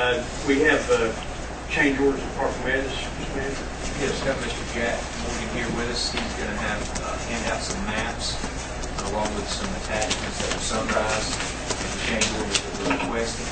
We have change orders at Park Meadows, Mr. Manager. Yes, got Mr. Jack Morgan here with us. He's going to hand out some maps along with some attachments that will summarize the change orders that we're requesting.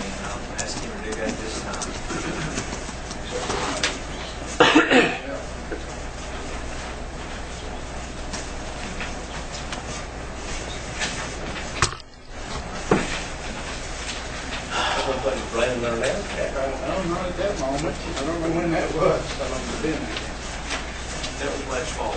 And I'll ask him to do that this time. I don't know at that moment. I don't know when that was. I don't know when. That was last fall.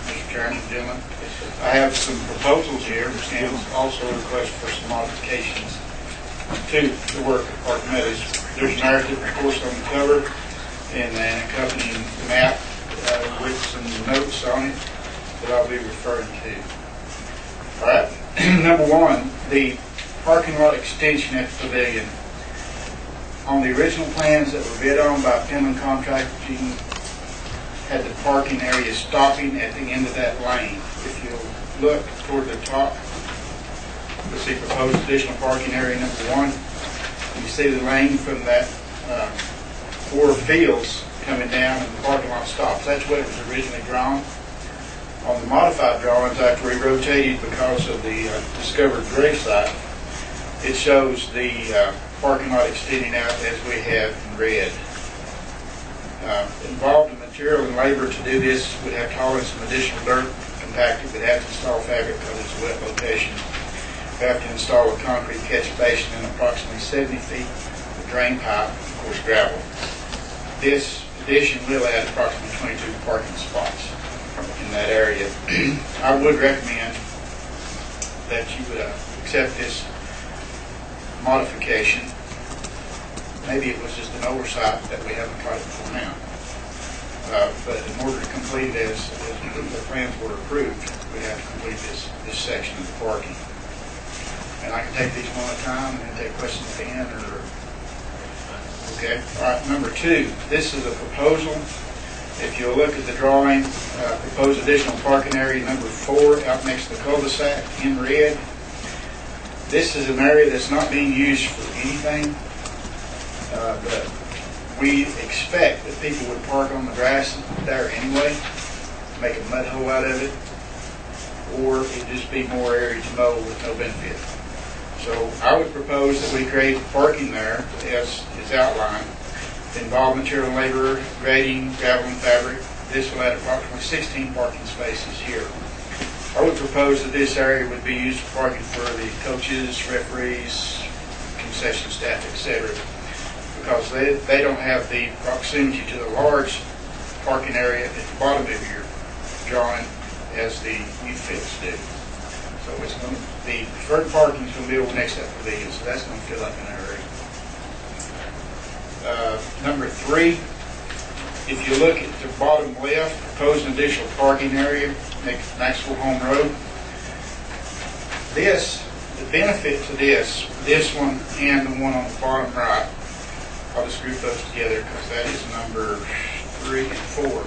Mr. Chairman, gentlemen, I have some proposals here and also a request for some modifications to the work at Park Meadows. There's a narrative, of course, on the cover and an accompanying map with some notes on it that I'll be referring to. All right, number one, the parking lot extension at the pavilion. On the original plans that were bid on by Penland Contracting, had the parking area stopping at the end of that lane. If you look toward the top, you'll see proposed additional parking area number one. You see the lane from that 4 fields coming down and the parking lot stops. That's what it was originally drawn. On the modified drawings, after we rotated because of the discovered grave site, it shows the parking lot extending out as we have in red. Involved in material and labor to do this would have to haul in some additional dirt, compact it, would have to install fabric because it's a wet location. We have to install a concrete catch basin and approximately 70 feet of drain pipe, of course gravel. This addition will add approximately 22 parking spots in that area. I would recommend that you would accept this modification. Maybe it was just an oversight that we haven't tried before now. But in order to complete it as the plans were approved, we have to complete this section of the parking. And I can take these one at a time and then take questions at the end, or okay. All right, number two, this is a proposal. If you'll look at the drawing, proposed additional parking area number 4 out next to the cul-de-sac in red. This is an area that's not being used for anything, but we expect that people would park on the grass there anyway, make a mud hole out of it, or it'd just be more area to mow with no benefit. So I would propose that we create parking there as is outlined. Involve material and labor, grading, gravel and fabric. This will add approximately 16 parking spaces here. I would propose that this area would be used for parking for the coaches, referees, concession staff, etc. because they don't have the proximity to the large parking area at the bottom of your drawing as the youth fields do. So it's going to be, deferred parking is going to be over next to that pavilion, so that's going to fill up in that area. Number 3, if you look at the bottom left, proposed additional parking area next to Maxwell Home Road. The benefit to this one and the one on the bottom right, I'll just group those together because that is number 3 and 4.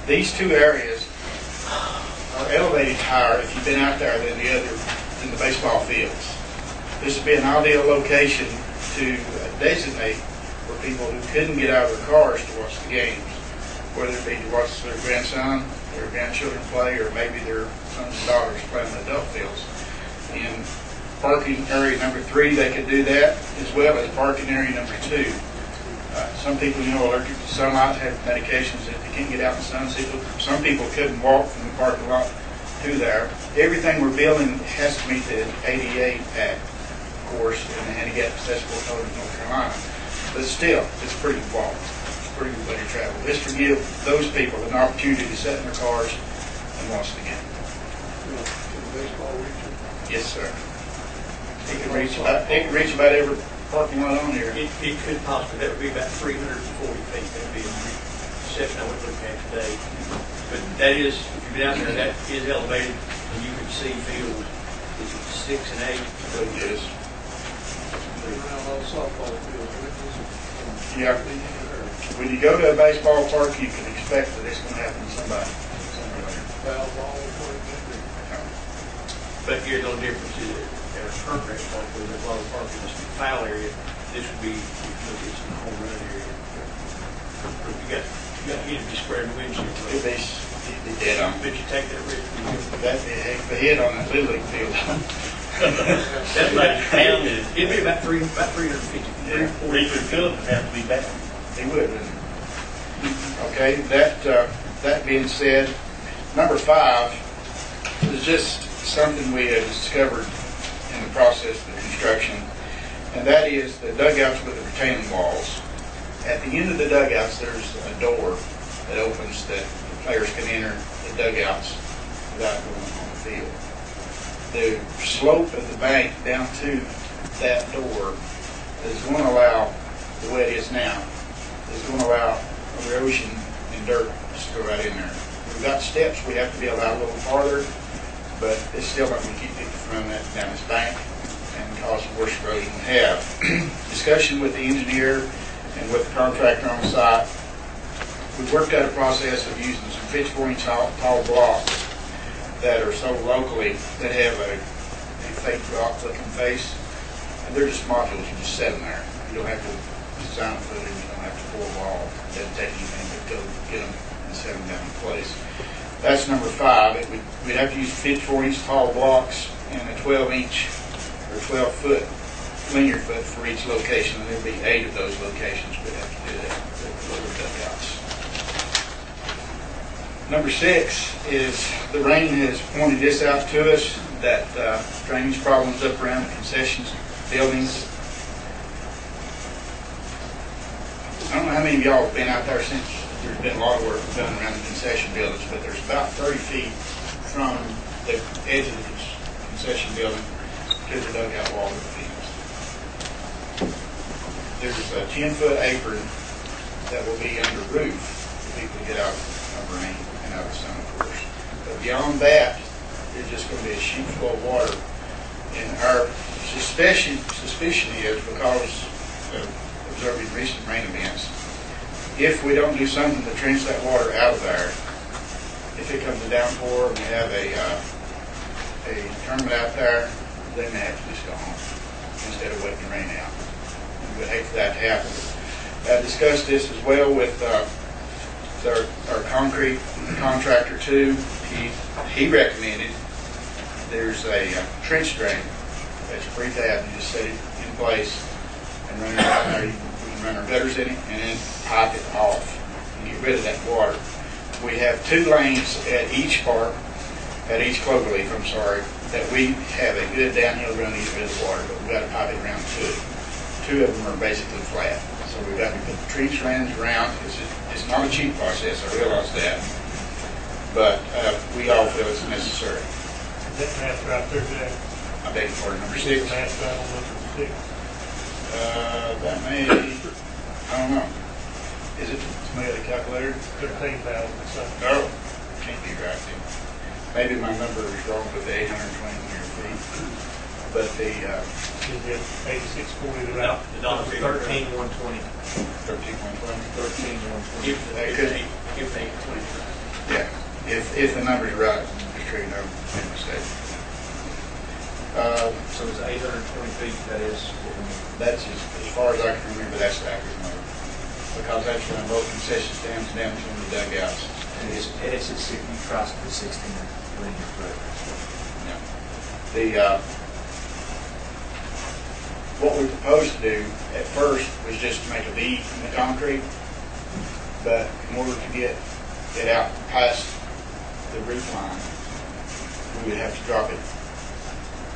These two areas are elevated higher if you've been out there than the baseball fields. This would be an ideal location to designate for people who couldn't get out of their cars to watch the games, whether it be to watch their grandson, their grandchildren play, or maybe their sons and daughters play in the adult fields. In parking area number 3, they could do that, as well as parking area number 2. Some people, allergic to sunlight, have medications that they can't get out in the sun. Some people couldn't walk from the parking lot to there. Everything we're building has to meet the ADA Act, of course, and the Handicap Accessible Code of North Carolina. But still, it's pretty good walk. It's a pretty good way to travel. This will give those people an opportunity to sit in their cars and watch the game. Yes, sir. It can reach about every parking lot on here. It could possibly, that would be about 340 feet. That would be a section I would look at today. But that is, if you've been out there, that is elevated, and you can see fields 6 and 8. So it is. Around all softball fields. Yeah. you go to a baseball park, you can expect that it's going to happen to somebody somewhere there. But here's no difference in it. At a current rate park, where there's a lot of parking, this is foul area, this would be, if you look at some home run area. You got hit if you square the windshield. It'd be dead on. But you take that risk. That'd be a heck of a hit on that Little League field. That's about, it'd be about 350. Yeah. Philip would have to be back. He would, wouldn't he? Okay, that being said, number 5 is just something we have discovered in the process of the construction, and that is the dugouts with the retaining walls. At the end of the dugouts, there's a door that opens that the players can enter the dugouts without going on the field. The slope of the bank down to that door is going to allow, the way it is now, is going to allow erosion and dirt to go right in there. We've got steps we have to be allowed a little farther, but it's still not going to keep people from that down this bank and cause worse erosion than we have. Discussion with the engineer and with the contractor on site, we worked out a process of using some 54-inch tall blocks that are sold locally that have a fake rock-looking face, and they're just modules. You just set them there. You don't have to design a footing. You don't have to pour a wall. It doesn't take anything but go get them and set them down in place. That's number 5. We'd have to use 54-inch tall blocks and a 12-inch or 12-foot linear foot for each location, and there'd be 8 of those locations we'd have to do that with lower dugouts. Number 6 is the rain has pointed this out to us, that drainage problems up around the concessions buildings. I don't know how many of y'all have been out there since there's been a lot of work done around the concession buildings, but there's about 30 feet from the edge of the concession building to the dugout wall of the fields. There's a 10-foot apron that will be under roof for people to get out of rain and out of the sun, of course. But beyond that, there's just going to be a sheet full of water. And our suspicion is, because of observing recent rain events, if we don't do something to trench that water out of there, if it comes a downpour and we have a tournament out there, they may have to just go home instead of waiting the rain out. We would hate for that to happen. I discussed this as well with our concrete contractor too. He recommended there's a trench drain that's pre-tabbed. You just set it in place and run it out there. We can run our gutters in it and then pipe it off and get rid of that water. We have 2 lanes at each park, at each cloverleaf, that we have a good downhill run to get rid of the water, but we've got to pipe it around 2 of them are basically flat. So we've got to put the tree strands around. It's not a cheap process, I realize that, but we all feel it's necessary. That map right there, Jack. I beg your pardon, number 6. Map right on number 6. That may, I don't know. Is it somebody at a calculator? 13,000 or something. No, can't be right then. Maybe my number is wrong with the 820 linear feet. But the, Is it 8640 No, right? the dollar figure. 13,120. 13.20. 13,120. If they 20. Yeah, if the number's right, just sure you know, make a mistake. So it's 820 feet, that is what we need. That's as far as I can remember, that's the accurate number. Because that's when both concession stands down to the dugouts. And it's at 6, you try to put 16 linear foot. Yeah. What we proposed to do at first was just to make a V in the concrete, but in order to get it out past the roof line, we would have to drop it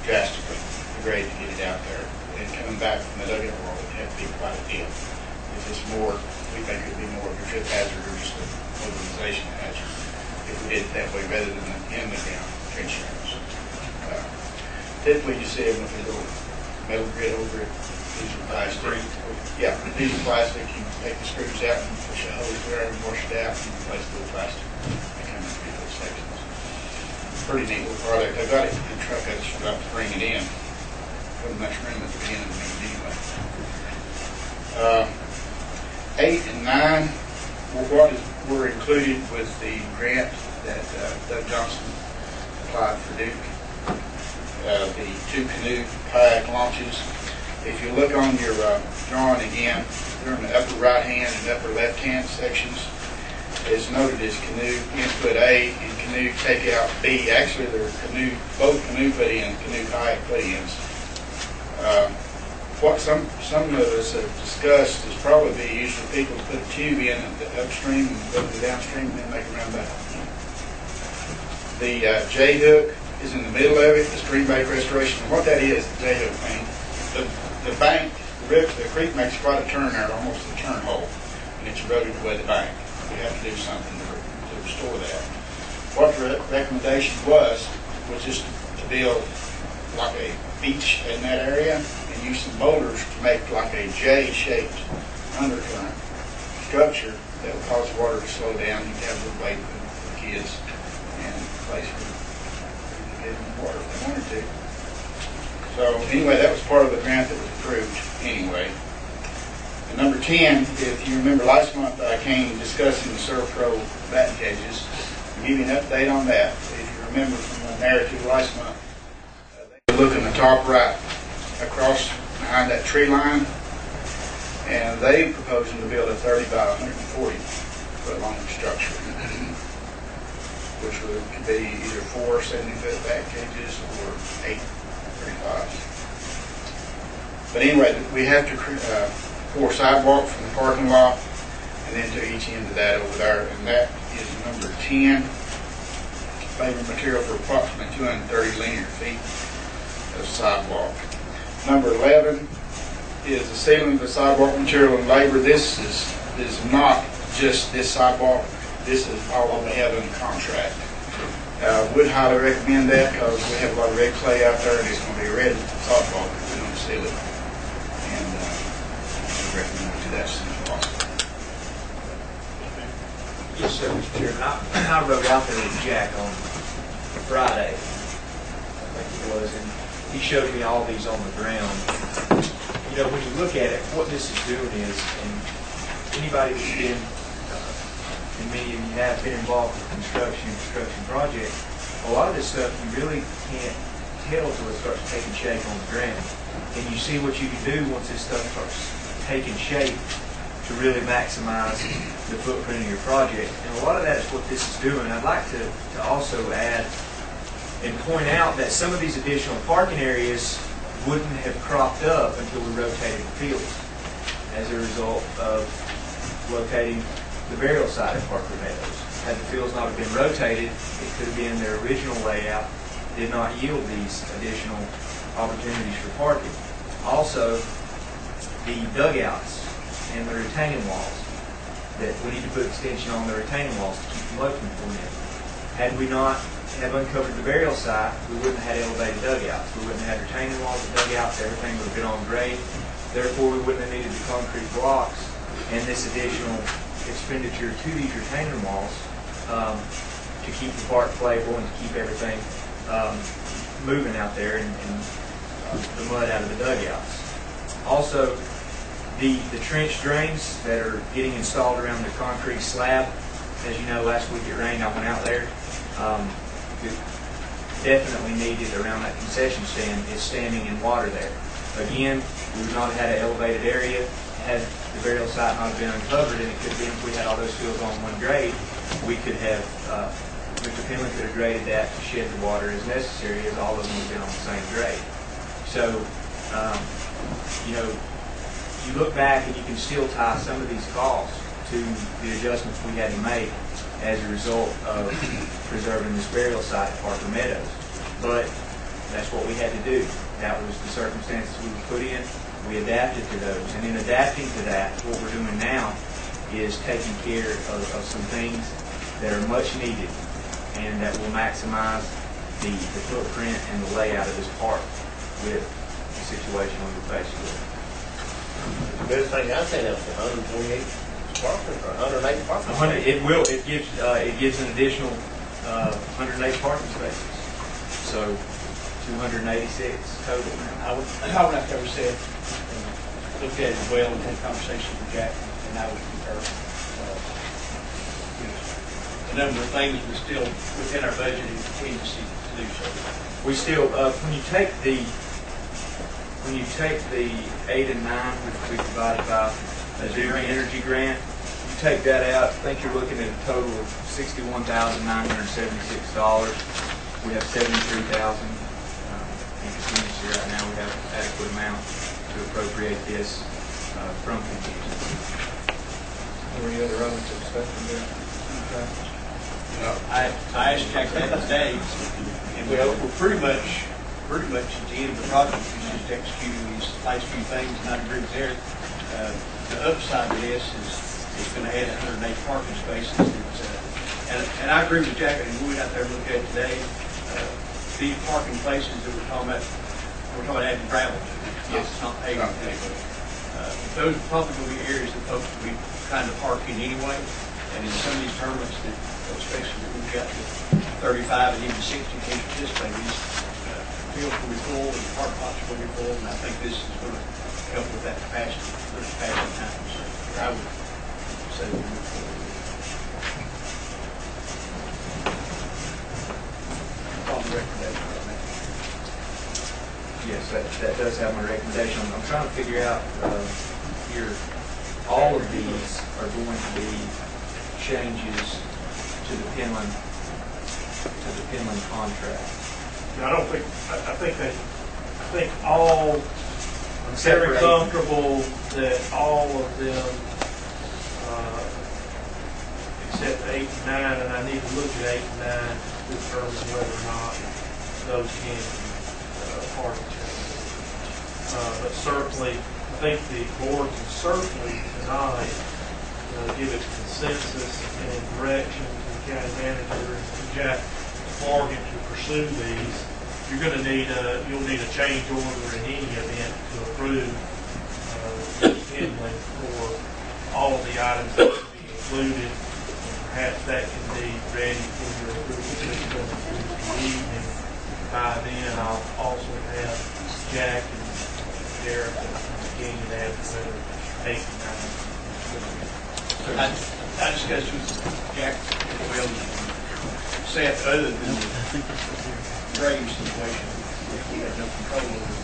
drastically, the grade to get it out there. And coming back from the dugout wall, it would have to be quite a deal. If it's more, we think it would be more of a trip hazard or just a mobilization hazard if we did it that way rather than in the ground trench rooms. Typically, you see them with a little metal grid over it. These are plastic. Yeah, these are plastic. You can take the screws out and push a hose there and wash it out and replace the little plastic. They come in 3 little sections. Pretty neat little product. I got it in the truck. I just forgot to bring it in. Wasn't much room at the beginning of the meeting anyway. 8 and 9 were included was the grant that Doug Johnson applied for Duke, the 2 canoe kayak launches. If you look on your drawing again, they're in the upper right-hand and upper left-hand sections. It's noted as canoe input A and canoe takeout B. Actually, they're both canoe put-in and canoe kayak put-ins. What some of us have discussed is probably be used for people to put a tube in the upstream and go to the downstream and then make a roundabout. The J-hook is in the middle of it, the stream bank restoration. And what that is, the J-hook thing, the bank, the creek makes quite a turn there, almost a turn hole, and it's eroded away the bank. We have to do something to restore that. What the recommendation was just to build like a beach in that area and use some boulders to make like a J-shaped undercurrent structure that would cause water to slow down. You can have a little weight for the kids and a place for them to get in the water if they wanted to. So anyway, that was part of the grant that was approved anyway. And number 10, if you remember last month I came discussing the Surf Pro batting cages. I'll give you an update on that. If you remember from the narrative last month, look in the top right across behind that tree line, and they proposing to build a 30 by 140 foot long structure, which could be either 4 70-foot back cages or 8 35s. But anyway, we have to pour sidewalk from the parking lot and then to each end of that over there, and that is number 10. Labor material for approximately 230 linear feet of sidewalk. Number 11 is the sealing of the sidewalk material and labor. This is not just this sidewalk. This is all that we have in the contract. Would highly recommend that because we have a lot of red clay out there and it's going to be a red sidewalk if we don't seal it. And I recommend we do that as soon as possible. Yes, sir, Mr. Chairman. I rode out there with Jack on Friday, I think it was, and he showed me all these on the ground. You know, when you look at it, what this is doing is, and anybody that's been, and many of you have been involved with construction projects, a lot of this stuff you really can't tell until it starts taking shape on the ground. And you see what you can do once this stuff starts taking shape to really maximize the footprint of your project. And a lot of that is what this is doing. I'd like to also add and point out that some of these additional parking areas wouldn't have cropped up until we rotated the fields as a result of locating the burial site at Parker Meadows. Had the fields not have been rotated, it could have been their original layout did not yield these additional opportunities for parking. Also, the dugouts and the retaining walls, that we need to put extension on the retaining walls to keep the mud from pulling in. Had we not have uncovered the burial site, we wouldn't have had elevated dugouts. We wouldn't have had retaining walls and dugouts. Everything would have been on grade. Therefore, we wouldn't have needed the concrete blocks and this additional expenditure to these retaining walls to keep the park playable and to keep everything moving out there and the mud out of the dugouts. Also, the trench drains that are getting installed around the concrete slab. As you know, last week it rained. I went out there. Definitely needed around that concession stand is standing in water there. Again, we would not have had an elevated area had the burial site not have been uncovered, and it could have been if we had all those fields on one grade, we could have, Mr. Penley could have graded that to shed the water as necessary as all of them would have been on the same grade. So, you know, you look back and you can still tie some of these costs to the adjustments we had to make as a result of preserving this burial site at Parker Meadows. But that's what we had to do. That was the circumstances we were put in. We adapted to those. And in adapting to that, what we're doing now is taking care of some things that are much needed and that will maximize the footprint and the layout of this park with the situation we were faced with. The best thing I've seen of 128 parking or 108 parking. It gives an additional 108 parking spaces. So 286 total. I would like to have said, look at it as well and had a conversation with Jack, and I would concur. a number of things, but still within our budget and contingency to do so. We still, when you take the 8 and 9, which we provided by the Zero Energy Grant, you take that out, I think you're looking at a total of $61,976. We have $73,000 in contingency right now. We have adequate amount to appropriate this from contingency. Any other items of discussion there? Okay. I asked Jack that today, and we're pretty much at the end of the project. We're just executing these last few things, and I agree with Eric. The upside of this is it's going to add 108 parking spaces. And I agree with Jack, and we went out there and looked at it today. These parking places that we're talking about adding gravel to. Yes. It's not paving. Those are probably going to be areas that folks will be kind of parking anyway. And in some of these tournaments, that, especially that we've got 35 and even 60 teams participating, these fields will be full and the park lots will be full. And I think this is going to help with that capacity time. So I would say we move forward. Recommendation on that. Yes, that does have my recommendation. I'm trying to figure out here, all of these are going to be changes to the Penland contract. I think all, I'm very comfortable that all of them, except 8 and 9, and I need to look at 8 and 9 to determine whether or not those can be part of changes. But certainly, I think the board can certainly tonight give a consensus and direction to the county manager and to Jack Morgan to pursue these. You're going to you'll need a change order in any event to approve Penland for all of the items that will be included. Perhaps that can be ready for your approval this evening. By then, I'll also have Jack and Derek and King and add whether 8 and 9. I discussed with Jack as well, Seth, other than the grave situation, which we had no control over.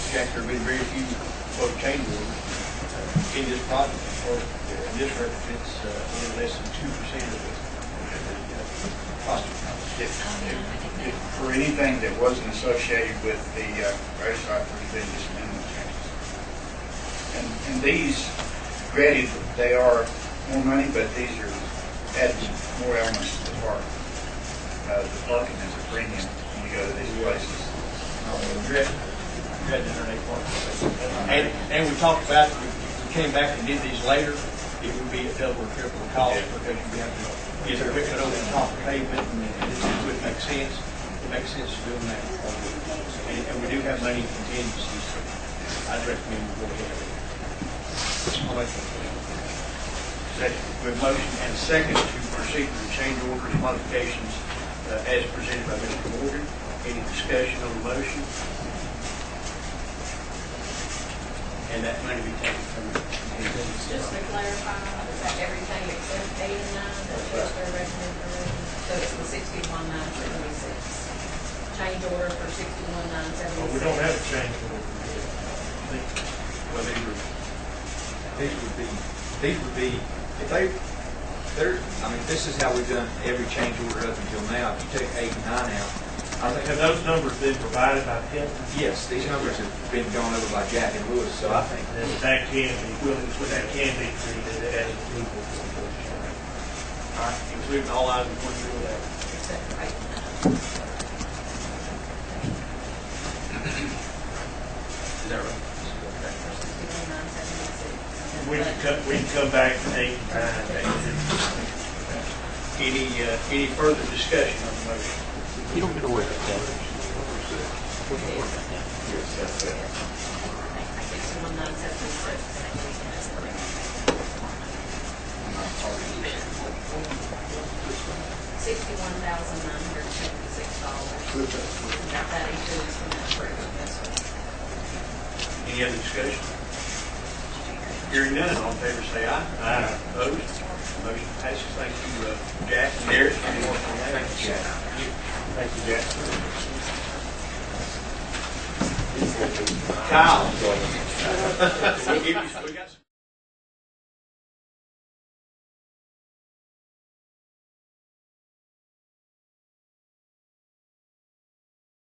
Jack, there have been very few change orders in this project, or this represents less than 2% of the project. For anything that wasn't associated with the race site, there's been just minimal changes. And these, granted, they are more money, but these are adding more elements to the park. The parking is a premium when you go to these places. And we talked about, if we came back and did these later, it would be a double or triple the cost because you have to get the equipment over the top of the pavement, and it would make sense. It makes sense doing that. And we do have money in contingencies, so I'd recommend we go ahead. We have motion and second to proceed with the change orders and modifications as presented by Mr. Morgan. Any discussion on the motion? And that money be taken from the contingency. Just to clarify, is that everything except 8 and 9, that's just their recommendation? So it's the 61,976. Change order for 61,976. Well, we don't have a change order. Well, These would be, if this is how we've done every change order up until now. If you take 8 and 9 out, I think. Have those numbers been provided by Penland? Yes, these numbers have been gone over by Jack and Lewis, so I think That can be treated as approval for the board. all right, including all items one through that. Except for 8 and 9. Is that right? 61,976. We can come back to 8 and 9. Any further discussion on the motion? You don't get away with that. 61,976. That includes the net approval. Any other discussion? Hearing none, all in favor say aye. Aye. Opposed? Motion passes. Thank you, Jack and Derek, for your work on that. Thank you, Jack. Thank you, Jack. Kyle. We got some.